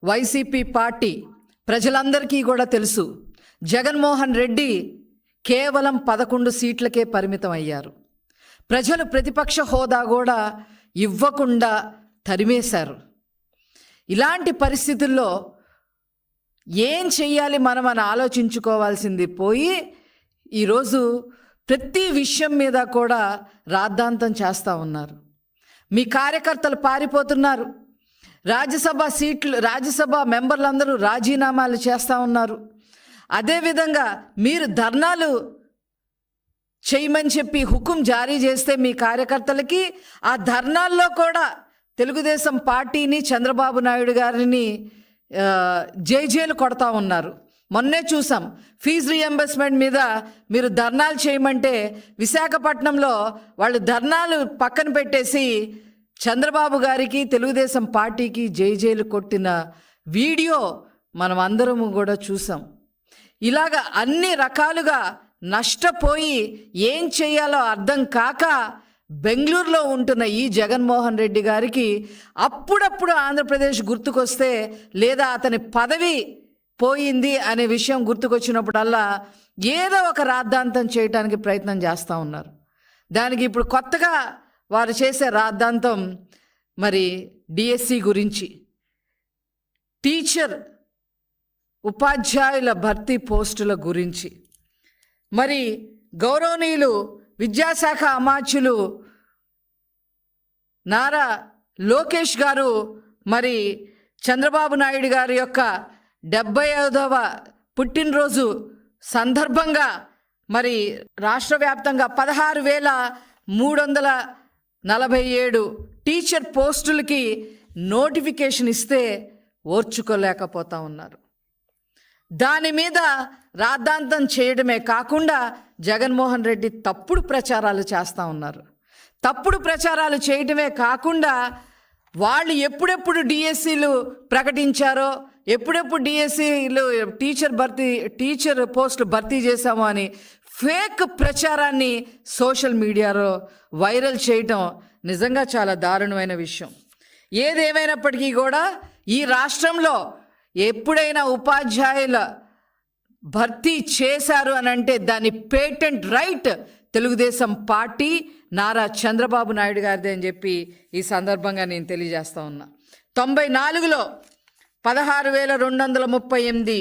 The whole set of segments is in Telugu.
వైసీపీ పార్టీ ప్రజలందరికీ కూడా తెలుసు. జగన్మోహన్ రెడ్డి కేవలం 11 సీట్లకే పరిమితం అయ్యారు. ప్రజలు ప్రతిపక్ష హోదా కూడా ఇవ్వకుండా తరిమేశారు. ఇలాంటి పరిస్థితుల్లో ఏం చెయ్యాలి మనం అని ఆలోచించుకోవాల్సింది పోయి ఈరోజు ప్రతి విషయం మీద కూడా రాద్ధాంతం చేస్తూ ఉన్నారు. మీ కార్యకర్తలు పారిపోతున్నారు. రాజ్యసభ మెంబర్లందరూ రాజీనామాలు చేస్తూ ఉన్నారు. అదేవిధంగా మీరు ధర్నాలు చేయమని చెప్పి హుకుం జారీ చేస్తే మీ కార్యకర్తలకి ఆ ధర్నాల్లో కూడా తెలుగుదేశం పార్టీని చంద్రబాబు నాయుడు గారిని జైలు కొడతా ఉన్నారు. మొన్నే చూసాం, ఫీజు రీఎంబర్స్మెంట్ మీద మీరు ధర్నాలు చేయమంటే విశాఖపట్నంలో వాళ్ళు ధర్నాలు పక్కన పెట్టేసి చంద్రబాబు గారికి తెలుగుదేశం పార్టీకి జైలు కొట్టిన వీడియో మనం అందరము కూడా చూసాం. ఇలాగ అన్ని రకాలుగా నష్టపోయి ఏం చేయాలో అర్థం కాక బెంగళూరులో ఉంటున్న ఈ జగన్మోహన్ రెడ్డి గారికి అప్పుడప్పుడు ఆంధ్రప్రదేశ్ గుర్తుకొస్తే లేదా అతని పదవి పోయింది అనే విషయం గుర్తుకొచ్చినప్పుడల్లా ఏదో ఒక రాద్ధాంతం చేయడానికి ప్రయత్నం చేస్తూ ఉన్నారు. దానికి ఇప్పుడు కొత్తగా వారు చేసే రాద్ధాంతం మరి డిఎస్సి గురించి, టీచర్ ఉపాధ్యాయుల భర్తీ పోస్టుల గురించి. మరి గౌరవనీయులు విద్యాశాఖ అమాత్యులు నారా లోకేష్ గారు మరి చంద్రబాబు నాయుడు గారి యొక్క 75వ పుట్టినరోజు సందర్భంగా మరి రాష్ట్ర వ్యాప్తంగా 16,347 టీచర్ పోస్టులకి నోటిఫికేషన్ ఇస్తే ఓర్చుకోలేకపోతా ఉన్నారు. దాని మీద రాద్ధాంతం చేయడమే కాకుండా జగన్మోహన్ రెడ్డి తప్పుడు ప్రచారాలు చేస్తూ ఉన్నారు. తప్పుడు ప్రచారాలు చేయడమే కాకుండా వాళ్ళు ఎప్పుడెప్పుడు డిఎస్సీలు ప్రకటించారో, ఎప్పుడెప్పుడు డిఎస్సీలు టీచర్ పోస్టులు భర్తీ చేశామో అని ఫేక్ ప్రచారాన్ని సోషల్ మీడియాలో వైరల్ చేయటం నిజంగా చాలా దారుణమైన విషయం. ఏదేమైనప్పటికీ కూడా ఈ రాష్ట్రంలో ఎప్పుడైనా ఉపాధ్యాయుల భర్తీ చేశారు అని అంటే దాని patent right Telugu Desam party Nara Chandrababu Naidu గారిదే అని చెప్పి ఈ సందర్భంగా నేను తెలియజేస్తా ఉన్నా. 94లో 16,238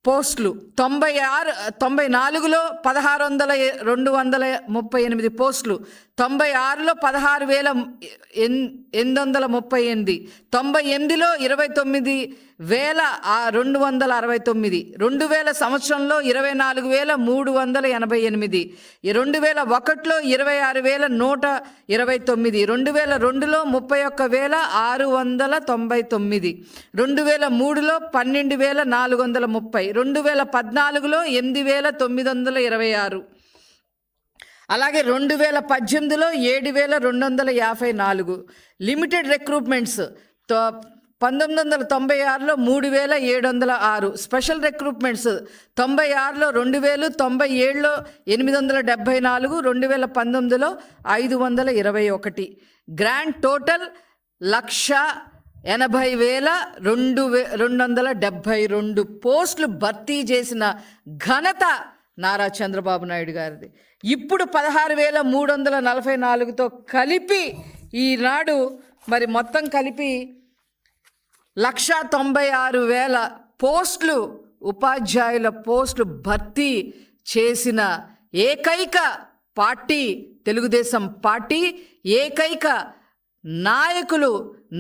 పోస్టులు, 94లో 16,238 పోస్టులు, 96లో 16,838, 98లో 29,269, 2000 సంవత్సరంలో 24,388, 2001లో 26,129, 2002లో 31,699, 2003లో 12,430, 2014లో 8,926, అలాగే 2018లో 7,254. లిమిటెడ్ రిక్రూట్మెంట్స్ 1996లో 3,706. స్పెషల్ రిక్రూట్మెంట్స్ 96లో 2,000, 97లో 874, 2019లో 521. గ్రాండ్ టోటల్ 1,80,272 పోస్టులు భర్తీ చేసిన ఘనత నారా చంద్రబాబు నాయుడు గారిది. ఇప్పుడు 16,344తో కలిపి ఈనాడు మరి మొత్తం కలిపి 1,96,000 పోస్టులు, ఉపాధ్యాయుల పోస్టులు భర్తీ చేసిన ఏకైక పార్టీ తెలుగుదేశం పార్టీ, ఏకైక నాయకులు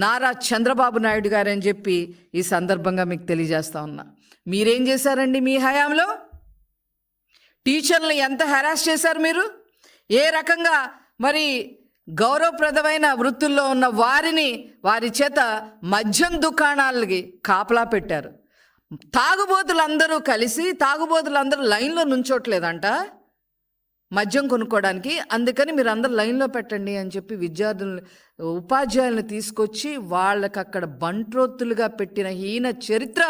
నారా చంద్రబాబు నాయుడు గారు అని చెప్పి ఈ సందర్భంగా మీకు తెలియజేస్తా ఉన్నా. మీరేం చేశారండి మీ హయాంలో? టీచర్లు ఎంత హెరాస్ చేశారు మీరు? ఏ రకంగా మరి గౌరవప్రదమైన వృత్తుల్లో ఉన్న వారి చేత మద్యం దుకాణాలకి కాపలా పెట్టారు. తాగుబోతులందరూ లైన్లో నుంచోట్లేదంట మద్యం కొనుక్కోవడానికి. అందుకని మీరు అందరు లైన్లో పెట్టండి అని చెప్పి ఉపాధ్యాయులను తీసుకొచ్చి వాళ్ళకి అక్కడ బంట్రోత్తులుగా పెట్టిన హీన చరిత్ర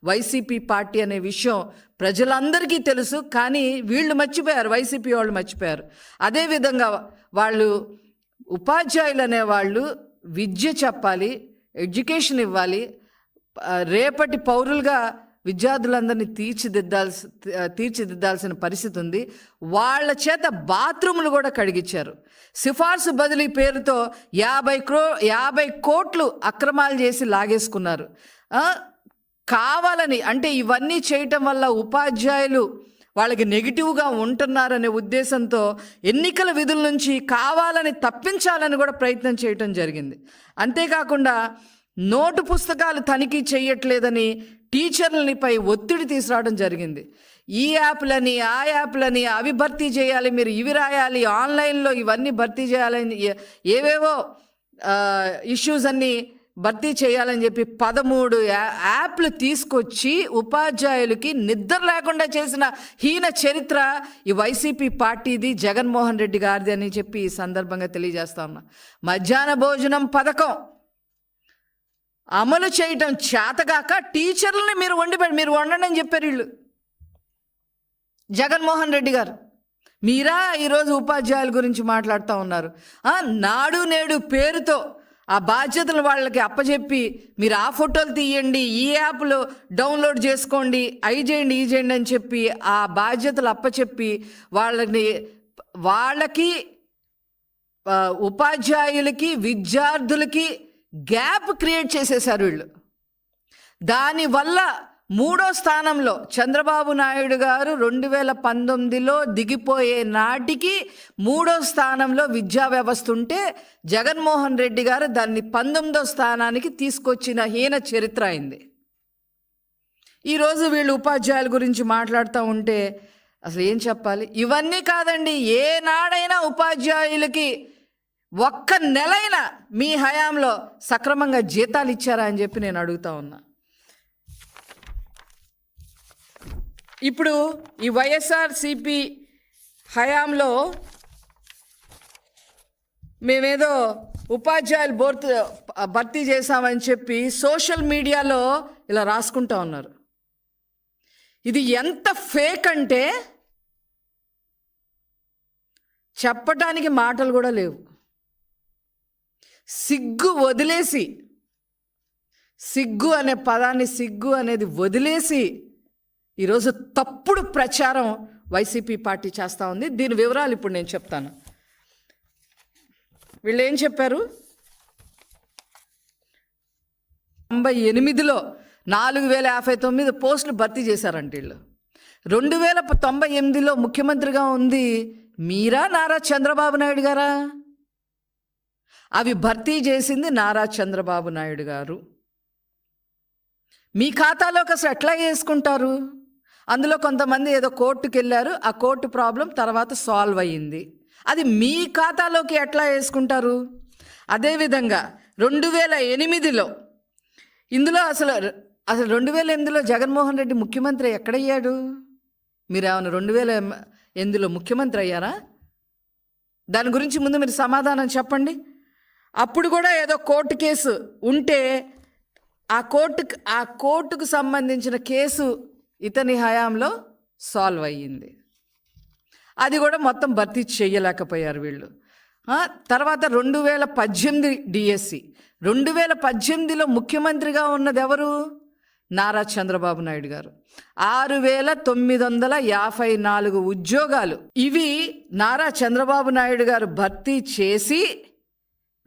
వైసీపీ పార్టీ అనే విషయం ప్రజలందరికీ తెలుసు. కానీ వీళ్ళు మర్చిపోయారు, వైసీపీ వాళ్ళు మర్చిపోయారు. అదేవిధంగా వాళ్ళు ఉపాధ్యాయులు అనేవాళ్ళు విద్య చెప్పాలి, ఎడ్యుకేషన్ ఇవ్వాలి. రేపటి పౌరులుగా విద్యార్థులందరినీ తీర్చిదిద్దాల్సిన పరిస్థితి ఉంది. వాళ్ళ చేత బాత్రూములు కూడా కడిగించారు. సిఫార్సు బదిలీ పేరుతో 50 కోట్లు అక్రమాలు చేసి లాగేసుకున్నారు. కావాలని, అంటే ఇవన్నీ చేయటం వల్ల ఉపాధ్యాయులు వాళ్ళకి నెగిటివ్గా ఉంటున్నారనే ఉద్దేశంతో ఎన్నికల విధుల నుంచి కావాలని తప్పించాలని కూడా ప్రయత్నం చేయటం జరిగింది. అంతేకాకుండా నోటు పుస్తకాలు తనిఖీ చేయట్లేదని టీచర్లపై ఒత్తిడి తీసుకురావడం జరిగింది. ఈ యాప్లని ఆ యాప్లని అవి భర్తీ చేయాలి, మీరు ఇవి రాయాలి, ఆన్లైన్లో ఇవన్నీ భర్తీ చేయాలని ఏవేవో ఇష్యూస్ అన్నీ భర్తీ చేయాలని చెప్పి 13 యాప్లు తీసుకొచ్చి ఉపాధ్యాయులకి నిద్ర లేకుండా చేసిన హీన చరిత్ర ఈ వైసీపీ పార్టీది, జగన్మోహన్ రెడ్డి గారిది అని చెప్పి ఈ సందర్భంగా తెలియజేస్తా ఉన్నా. మధ్యాహ్న భోజనం పథకం అమలు చేయటం చేతగాక టీచర్లని మీరు వండండి అని చెప్పారు వీళ్ళు. జగన్మోహన్ రెడ్డి గారు మీరా ఈరోజు ఉపాధ్యాయుల గురించి మాట్లాడుతూ ఉన్నారు. నాడు నేడు పేరుతో ఆ బాధ్యతలు వాళ్ళకి అప్పచెప్పి మీరు ఆ ఫోటోలు తీయండి, ఈ యాప్లో డౌన్లోడ్ చేసుకోండి, అవి చేయండి ఈ చేయండి అని చెప్పి ఆ బాధ్యతలు అప్పచెప్పి వాళ్ళకి ఉపాధ్యాయులకి విద్యార్థులకి గ్యాప్ క్రియేట్ చేసేశారు వీళ్ళు. దానివల్ల 3వ స్థానంలో చంద్రబాబు నాయుడు గారు 2019లో దిగిపోయే నాటికి 3వ స్థానంలో విద్యా వ్యవస్థ ఉంటే జగన్మోహన్ రెడ్డి గారు దాన్ని 19వ స్థానానికి తీసుకొచ్చిన హీన చరిత్ర అయింది. ఈరోజు వీళ్ళు ఉపాధ్యాయుల గురించి మాట్లాడుతూ ఉంటే అసలు ఏం చెప్పాలి? ఇవన్నీ కాదండి, ఏనాడైనా ఉపాధ్యాయులకి ఒక్క నెలైనా మీ హయాంలో సక్రమంగా జీతాలు ఇచ్చారా అని చెప్పి నేను అడుగుతా ఉన్నా. ఇప్పుడు ఈ వైఎస్ఆర్సిపి హయాంలో మేమేదో ఉపాధ్యాయులు భర్తీ చేశామని చెప్పి సోషల్ మీడియాలో ఇలా రాసుకుంటా ఉన్నారు. ఇది ఎంత ఫేక్ అంటే చెప్పటానికి మాటలు కూడా లేవు. సిగ్గు వదిలేసి, సిగ్గు అనే పదాన్ని, సిగ్గు అనేది వదిలేసి ఈరోజు తప్పుడు ప్రచారం వైసీపీ పార్టీ చేస్తూ ఉంది. దీని వివరాలు ఇప్పుడు నేను చెప్తాను. వీళ్ళు ఏం చెప్పారు? 98లో 4059 పోస్టులు భర్తీ చేశారంట వీళ్ళు. 2098లో ముఖ్యమంత్రిగా ఉంది మీరా, నారా చంద్రబాబు నాయుడు గారా? అవి భర్తీ చేసింది నారా చంద్రబాబు నాయుడు గారు. మీ ఖాతాలోకి అసలు ఎట్లా వేసుకుంటారు? అందులో కొంతమంది ఏదో కోర్టుకు వెళ్ళారు, ఆ కోర్టు ప్రాబ్లం తర్వాత సాల్వ్ అయ్యింది. అది మీ ఖాతాలోకి ఎట్లా వేసుకుంటారు? అదేవిధంగా 2008లో ఇందులో అసలు 2008లో జగన్మోహన్ రెడ్డి ముఖ్యమంత్రి ఎక్కడయ్యాడు? మీరు ఏమైనా 2008లో ముఖ్యమంత్రి అయ్యారా? దాని గురించి ముందు మీరు సమాధానం చెప్పండి. అప్పుడు కూడా ఏదో కోర్టు కేసు ఉంటే ఆ కోర్టుకు సంబంధించిన కేసు ఇతని హయాంలో సాల్వ్ అయ్యింది. అది కూడా మొత్తం భర్తీ చేయలేకపోయారు వీళ్ళు. తర్వాత 2018 డిఎస్సి, 2018లో ముఖ్యమంత్రిగా ఉన్నది ఎవరు? నారా చంద్రబాబు నాయుడు గారు. 6954 ఉద్యోగాలు ఇవి నారా చంద్రబాబు నాయుడు గారు భర్తీ చేసి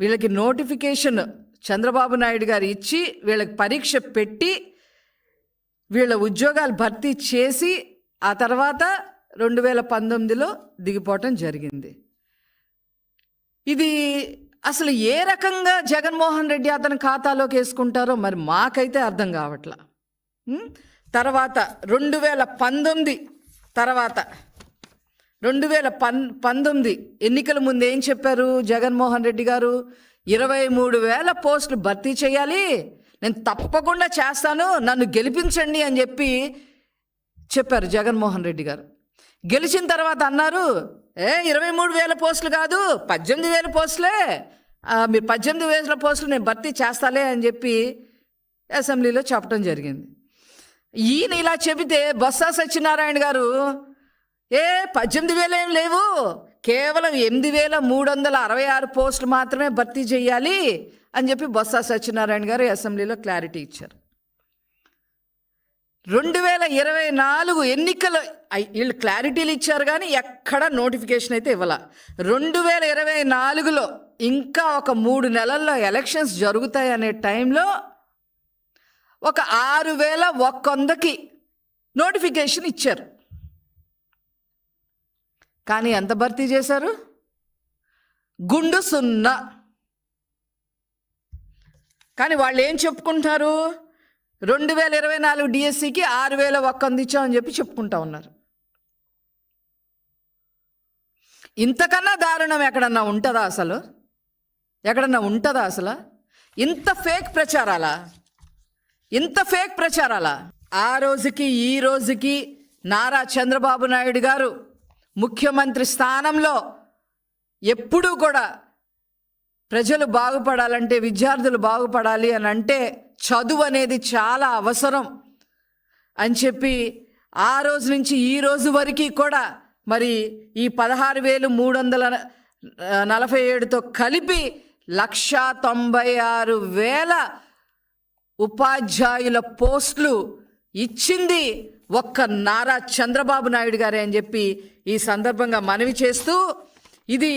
వీళ్ళకి నోటిఫికేషన్ చంద్రబాబు నాయుడు గారు ఇచ్చి వీళ్ళకి పరీక్ష పెట్టి వీళ్ళ ఉద్యోగాలు భర్తీ చేసి ఆ తర్వాత 2019లో దిగిపోవటం జరిగింది. ఇది అసలు ఏ రకంగా జగన్మోహన్ రెడ్డి అతని ఖాతాలోకి వేసుకుంటారో మరి మాకైతే అర్థం కావట్లా. తర్వాత 2019 తర్వాత 2019 ఎన్నికల ముందు ఏం చెప్పారు జగన్మోహన్ రెడ్డి గారు? 23,000 పోస్టులు భర్తీ చేయాలి, నేను తప్పకుండా చేస్తాను, నన్ను గెలిపించండి అని చెప్పారు జగన్మోహన్ రెడ్డి గారు. గెలిచిన తర్వాత అన్నారు 23,000 పోస్టులు కాదు 18,000 పోస్టులే, మీరు 18,000 పోస్టులు నేను భర్తీ చేస్తాలే అని చెప్పి అసెంబ్లీలో చెప్పడం జరిగింది. ఈయన ఇలా చెబితే బొత్స సత్యనారాయణ గారు 18,000 ఏం లేవు, కేవలం 8,366 పోస్టులు మాత్రమే భర్తీ చేయాలి అని చెప్పి బొత్స సత్యనారాయణ గారు అసెంబ్లీలో క్లారిటీ ఇచ్చారు. 2024 ఎన్నికలు వీళ్ళు క్లారిటీలు ఇచ్చారు కానీ ఎక్కడ నోటిఫికేషన్ అయితే ఇవ్వాల. 2024లో ఇంకా ఒక 3 నెలల్లో ఎలక్షన్స్ జరుగుతాయి అనే టైంలో ఒక 6100కి నోటిఫికేషన్ ఇచ్చారు. కానీ ఎంత భర్తీ చేశారు? గుండు 0. కానీ వాళ్ళు ఏం చెప్పుకుంటారు? 2024 డిఎస్సికి 6100 ఇచ్చామని చెప్పి చెప్పుకుంటా ఉన్నారు. ఇంతకన్నా దారుణం ఎక్కడన్నా ఉంటుందా అసలు? ఎక్కడన్నా ఉంటుందా అసలు? ఇంత ఫేక్ ప్రచారాలా? ఆ రోజుకి ఈ రోజుకి నారా చంద్రబాబు నాయుడు గారు ముఖ్యమంత్రి స్థానంలో ఎప్పుడూ కూడా ప్రజలు బాగుపడాలంటే, విద్యార్థులు బాగుపడాలి అని అంటే చదువు అనేది చాలా అవసరం అని చెప్పి ఆ రోజు నుంచి ఈ రోజు వరకు కూడా మరి ఈ 16,347తో కలిపి 1,96,000 ఉపాధ్యాయుల పోస్టులు ఇచ్చింది ఒక్క నారా చంద్రబాబు నాయుడు గారే అని చెప్పి ఈ సందర్భంగా మనవి చేస్తూ, ఇది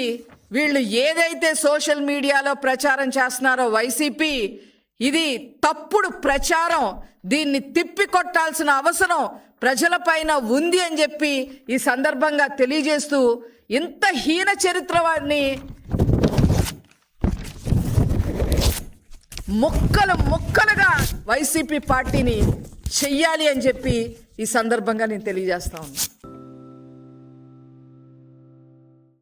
వీళ్ళు ఏదైతే సోషల్ మీడియాలో ప్రచారం చేస్తున్నారో వైసీపీ, ఇది తప్పుడు ప్రచారం. దీన్ని తిప్పికొట్టాల్సిన అవసరం ప్రజలపైన ఉంది అని చెప్పి ఈ సందర్భంగా తెలియజేస్తూ, ఇంత హీన చరిత్ర వాడిని ముక్కలుగా వైసీపీ పార్టీని చెయ్యాలి అని చెప్పి ఈ సందర్భంగా నేను తెలియజేస్తా ఉన్నాను.